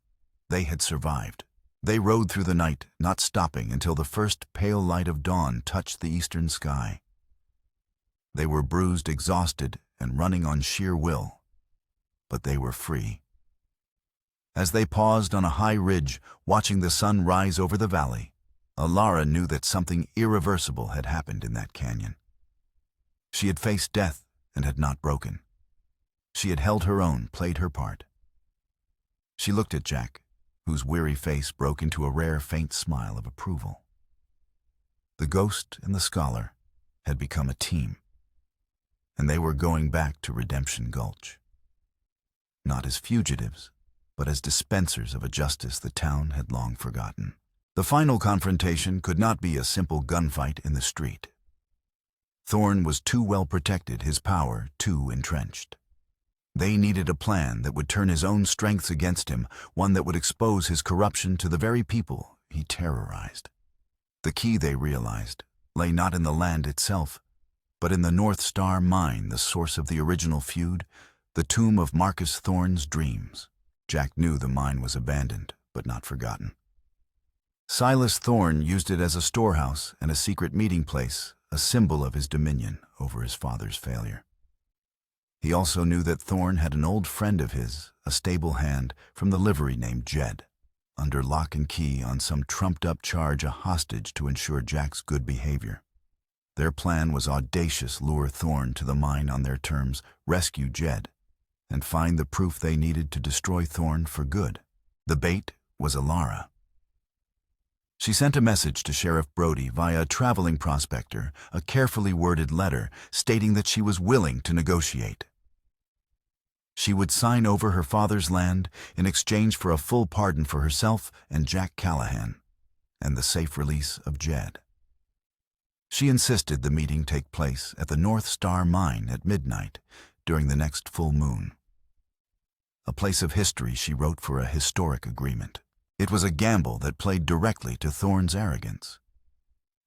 They had survived. They rode through the night, not stopping until the first pale light of dawn touched the eastern sky. They were bruised, exhausted, and running on sheer will. But they were free. As they paused on a high ridge, watching the sun rise over the valley, Ilara knew that something irreversible had happened in that canyon. She had faced death and had not broken. She had held her own, played her part. She looked at Jack, whose weary face broke into a rare, faint smile of approval. The ghost and the scholar had become a team, and they were going back to Redemption Gulch. Not as fugitives, but as dispensers of a justice the town had long forgotten. The final confrontation could not be a simple gunfight in the street. Thorn was too well protected, his power too entrenched. They needed a plan that would turn his own strengths against him, one that would expose his corruption to the very people he terrorized. The key, they realized, lay not in the land itself, but in the North Star mine, the source of the original feud, the tomb of Marcus Thorn's dreams. Jack knew the mine was abandoned, but not forgotten. Silas Thorn used it as a storehouse and a secret meeting place, a symbol of his dominion over his father's failure. He also knew that Thorn had an old friend of his, a stable hand from the livery named Jed, under lock and key on some trumped-up charge, a hostage to ensure Jack's good behavior. Their plan was audacious: lure Thorn to the mine on their terms, rescue Jed, and find the proof they needed to destroy Thorn for good. The bait was Ilara. She sent a message to Sheriff Brody via a traveling prospector, a carefully worded letter stating that she was willing to negotiate. She would sign over her father's land in exchange for a full pardon for herself and Jack Callahan, and the safe release of Jed. She insisted the meeting take place at the North Star Mine at midnight during the next full moon. A place of history, she wrote, for a historic agreement. It was a gamble that played directly to Thorn's arrogance.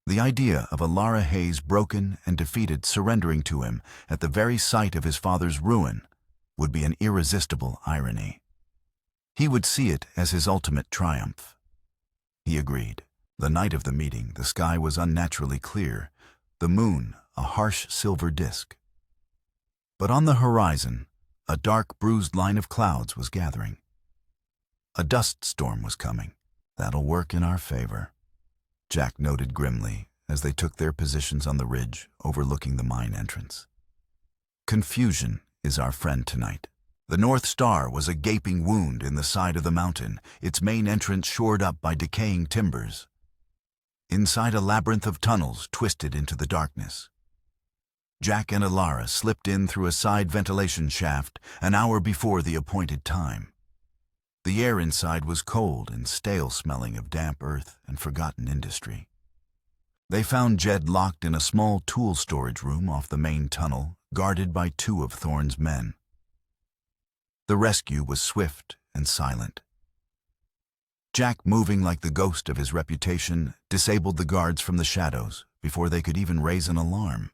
The idea of Ilara Hayes, broken and defeated, surrendering to him at the very site of his father's ruin would be an irresistible irony. He would see it as his ultimate triumph. He agreed. The night of the meeting, the sky was unnaturally clear, the moon a harsh silver disk. But on the horizon, a dark, bruised line of clouds was gathering. A dust storm was coming. "That'll work in our favor," Jack noted grimly as they took their positions on the ridge overlooking the mine entrance. Confusion is our friend tonight. The North Star was a gaping wound in the side of the mountain, its main entrance shored up by decaying timbers. Inside, a labyrinth of tunnels twisted into the darkness. Jack and Ilara slipped in through a side ventilation shaft an hour before the appointed time. The air inside was cold and stale, smelling of damp earth and forgotten industry. They found Jed locked in a small tool storage room off the main tunnel, guarded by 2 of Thorn's men. The rescue was swift and silent. Jack, moving like the ghost of his reputation, disabled the guards from the shadows before they could even raise an alarm.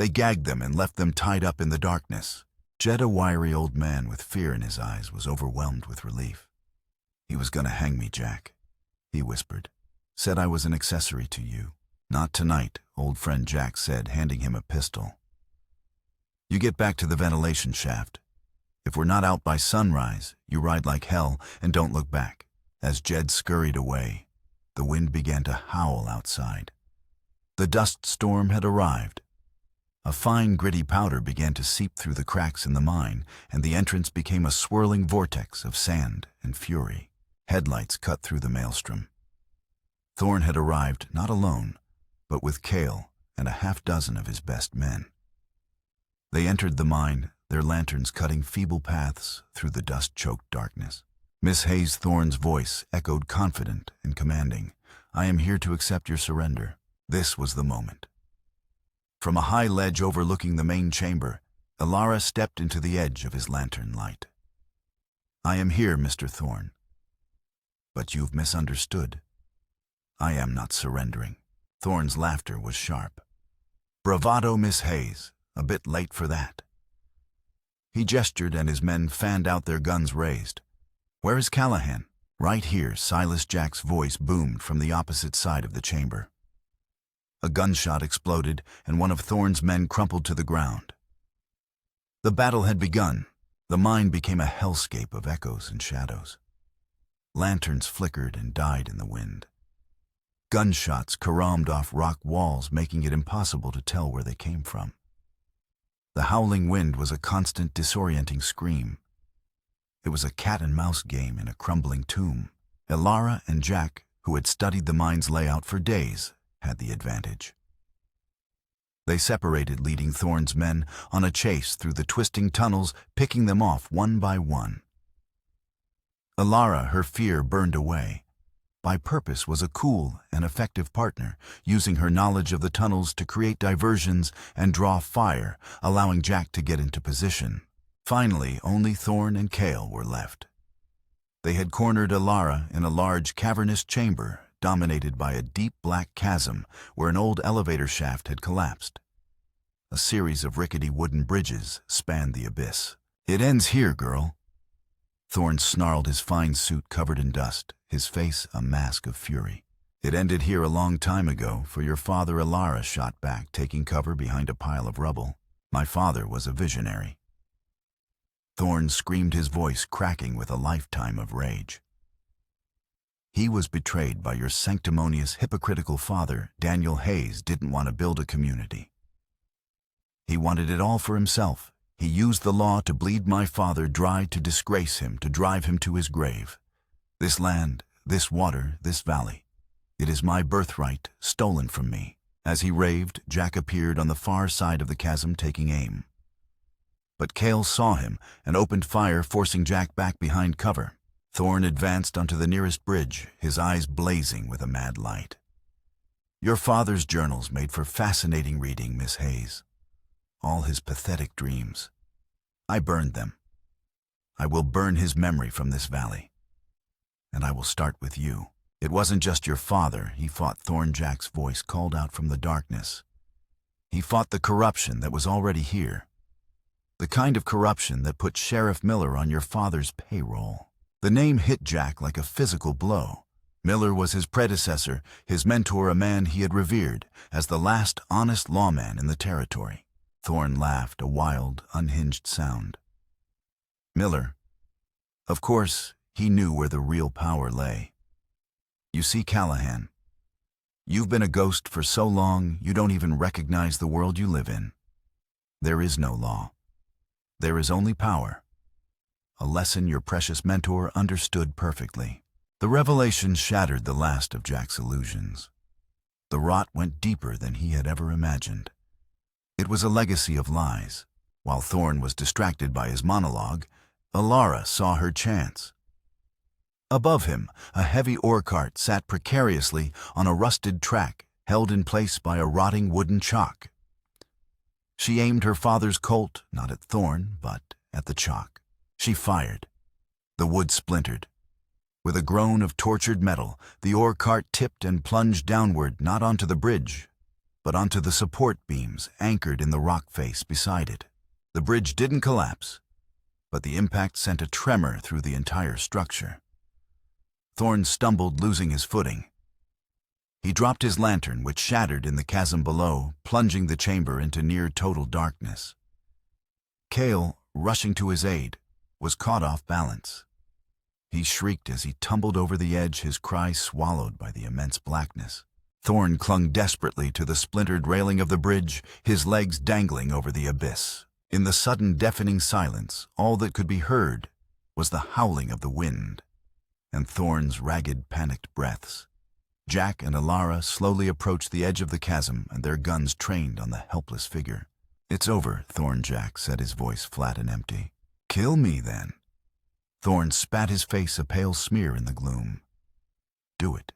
They gagged them and left them tied up in the darkness. Jed, a wiry old man with fear in his eyes, was overwhelmed with relief. "He was gonna hang me, Jack," he whispered. "Said I was an accessory to you." "Not tonight," old friend Jack said, handing him a pistol. "You get back to the ventilation shaft. If we're not out by sunrise, you ride like hell and don't look back." As Jed scurried away, the wind began to howl outside. The dust storm had arrived. A fine, gritty powder began to seep through the cracks in the mine, and the entrance became a swirling vortex of sand and fury. Headlights cut through the maelstrom. Thorne had arrived not alone, but with Cale and a half-dozen of his best men. They entered the mine, their lanterns cutting feeble paths through the dust-choked darkness. Miss Hayes Thorne's voice echoed confident and commanding. "I am here to accept your surrender." This was the moment. From a high ledge overlooking the main chamber, Elara stepped into the edge of his lantern light. "I am here, Mr. Thorne. But you've misunderstood. I am not surrendering." Thorne's laughter was sharp. "Bravado, Miss Hayes. A bit late for that." He gestured and his men fanned out, their guns raised. "Where is Callahan?" "Right here," Silas Jack's voice boomed from the opposite side of the chamber. A gunshot exploded, and one of Thorne's men crumpled to the ground. The battle had begun. The mine became a hellscape of echoes and shadows. Lanterns flickered and died in the wind. Gunshots caromed off rock walls, making it impossible to tell where they came from. The howling wind was a constant, disorienting scream. It was a cat-and-mouse game in a crumbling tomb. Elara and Jack, who had studied the mine's layout for days, had the advantage. They separated, leading Thorne's men on a chase through the twisting tunnels, picking them off one by one. Elara, her fear burned away. By purpose was a cool and effective partner, using her knowledge of the tunnels to create diversions and draw fire, allowing Jack to get into position. Finally, only Thorne and Cale were left. They had cornered Elara in a large cavernous chamber dominated by a deep black chasm where an old elevator shaft had collapsed. A series of rickety wooden bridges spanned the abyss. "It ends here, girl." Thorne snarled, his fine suit covered in dust, his face a mask of fury. "It ended here a long time ago, for your father," Elara shot back, taking cover behind a pile of rubble. "My father was a visionary." Thorne screamed, his voice cracking with a lifetime of rage. "He was betrayed by your sanctimonious, hypocritical father. Daniel Hayes didn't want to build a community. He wanted it all for himself. He used the law to bleed my father dry, to disgrace him, to drive him to his grave. This land, this water, this valley, it is my birthright, stolen from me." As he raved, Jack appeared on the far side of the chasm, taking aim. But Cale saw him and opened fire, forcing Jack back behind cover. Thorne advanced onto the nearest bridge, his eyes blazing with a mad light. "Your father's journals made for fascinating reading, Miss Hayes. All his pathetic dreams. I burned them. I will burn his memory from this valley. And I will start with you." "It wasn't just your father," he fought. Thorne, Jack's voice called out from the darkness. "He fought the corruption that was already here. The kind of corruption that put Sheriff Miller on your father's payroll." The name hit Jack like a physical blow. Miller was his predecessor, his mentor, a man he had revered as the last honest lawman in the territory. Thorne laughed, a wild, unhinged sound. Miller. Of course, he knew where the real power lay. "You see, Callahan, you've been a ghost for so long you don't even recognize the world you live in. There is no law. There is only power. A lesson your precious mentor understood perfectly." The revelation shattered the last of Jack's illusions. The rot went deeper than he had ever imagined. It was a legacy of lies. While Thorne was distracted by his monologue, Elara saw her chance. Above him, a heavy ore cart sat precariously on a rusted track, held in place by a rotting wooden chock. She aimed her father's Colt, not at Thorne, but at the chock. She fired. The wood splintered. With a groan of tortured metal, the ore cart tipped and plunged downward, not onto the bridge, but onto the support beams anchored in the rock face beside it. The bridge didn't collapse, but the impact sent a tremor through the entire structure. Thorn stumbled, losing his footing. He dropped his lantern, which shattered in the chasm below, plunging the chamber into near-total darkness. Cale, rushing to his aid, was caught off balance. He shrieked as he tumbled over the edge, his cry swallowed by the immense blackness. Thorn clung desperately to the splintered railing of the bridge, his legs dangling over the abyss. In the sudden, deafening silence, all that could be heard was the howling of the wind and Thorn's ragged, panicked breaths. Jack and Alara slowly approached the edge of the chasm, and their guns trained on the helpless figure. "It's over," Thorn Jack said, his voice flat and empty. "Kill me, then." Thorn spat, his face a pale smear in the gloom. "Do it.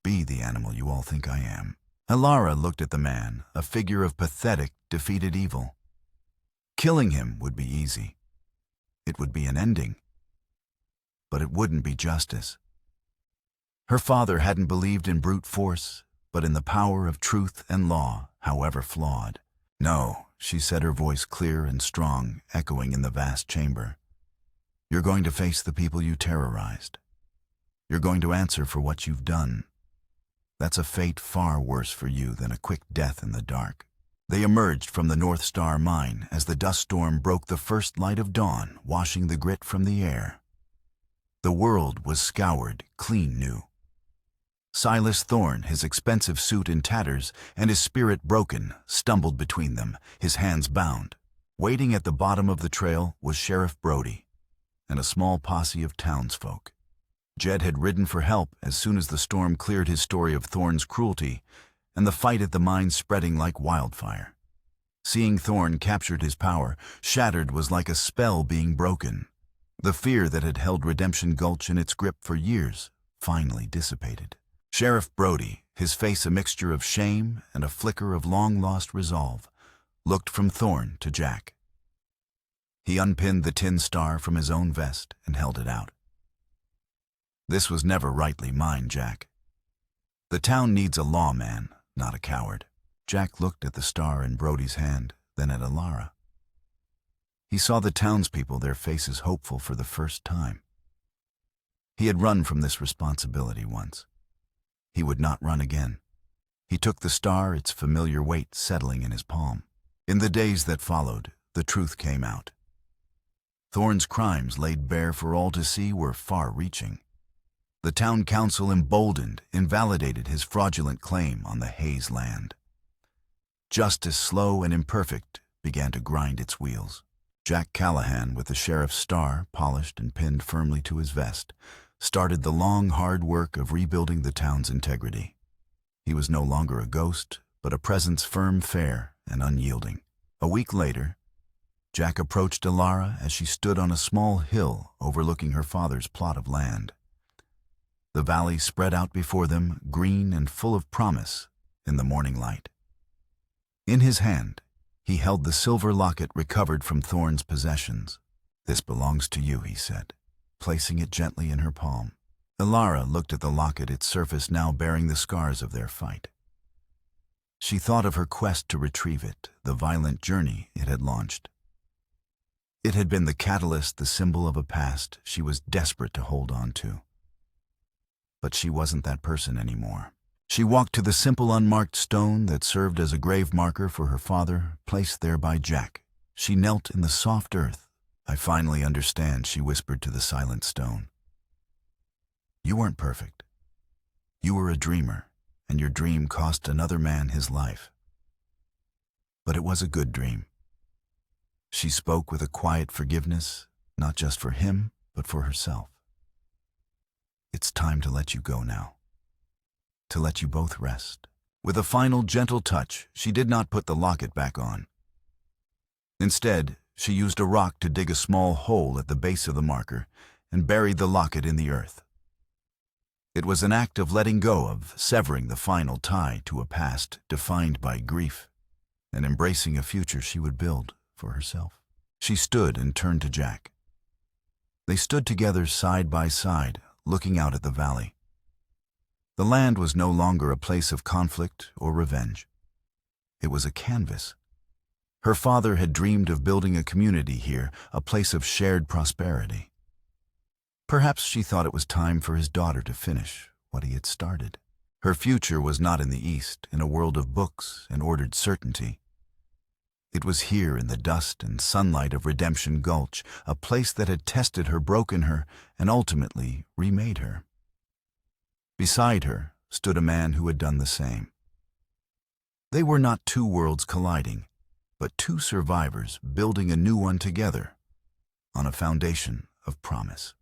Be the animal you all think I am." Alara looked at the man, a figure of pathetic, defeated evil. Killing him would be easy. It would be an ending. But it wouldn't be justice. Her father hadn't believed in brute force, but in the power of truth and law, however flawed. "No," she said, her voice clear and strong, echoing in the vast chamber. "You're going to face the people you terrorized. You're going to answer for what you've done. That's a fate far worse for you than a quick death in the dark." They emerged from the North Star mine as the dust storm broke the first light of dawn, washing the grit from the air. The world was scoured, clean new. Silas Thorn, his expensive suit in tatters and his spirit broken, stumbled between them, his hands bound. Waiting at the bottom of the trail was Sheriff Brody and a small posse of townsfolk. Jed had ridden for help as soon as the storm cleared his story of Thorn's cruelty and the fight at the mine spreading like wildfire. Seeing Thorn captured his power, shattered was like a spell being broken. The fear that had held Redemption Gulch in its grip for years finally dissipated. Sheriff Brody, his face a mixture of shame and a flicker of long-lost resolve, looked from Thorn to Jack. He unpinned the tin star from his own vest and held it out. "This was never rightly mine, Jack. The town needs a lawman, not a coward." Jack looked at the star in Brody's hand, then at Alara. He saw the townspeople, their faces hopeful for the first time. He had run from this responsibility once. He would not run again. He took the star, its familiar weight settling in his palm. In the days that followed, the truth came out. Thorn's crimes, laid bare for all to see, were far-reaching. The town council, emboldened, invalidated his fraudulent claim on the Hayes land. Justice, slow and imperfect, began to grind its wheels. Jack Callahan, with the sheriff's star polished and pinned firmly to his vest, started the long, hard work of rebuilding the town's integrity. He was no longer a ghost, but a presence firm, fair, and unyielding. A week later, Jack approached Alara as she stood on a small hill overlooking her father's plot of land. The valley spread out before them, green and full of promise, in the morning light. In his hand, he held the silver locket recovered from Thorn's possessions. "This belongs to you," he said, placing it gently in her palm. Alara looked at the locket, its surface now bearing the scars of their fight. She thought of her quest to retrieve it, the violent journey it had launched. It had been the catalyst, the symbol of a past she was desperate to hold on to. But she wasn't that person anymore. She walked to the simple unmarked stone that served as a grave marker for her father, placed there by Jack. She knelt in the soft earth. "I finally understand," she whispered to the silent stone. "You weren't perfect. You were a dreamer, and your dream cost another man his life. But it was a good dream." She spoke with a quiet forgiveness, not just for him, but for herself. "It's time to let you go now. To let you both rest." With a final gentle touch, she did not put the locket back on. Instead, she used a rock to dig a small hole at the base of the marker and buried the locket in the earth. It was an act of letting go, of severing the final tie to a past defined by grief and embracing a future she would build for herself. She stood and turned to Jack. They stood together side by side, looking out at the valley. The land was no longer a place of conflict or revenge. It was a canvas. Her father had dreamed of building a community here, a place of shared prosperity. Perhaps she thought it was time for his daughter to finish what he had started. Her future was not in the East, in a world of books and ordered certainty. It was here in the dust and sunlight of Redemption Gulch, a place that had tested her, broken her, and ultimately remade her. Beside her stood a man who had done the same. They were not two worlds colliding, but two survivors building a new one together on a foundation of promise.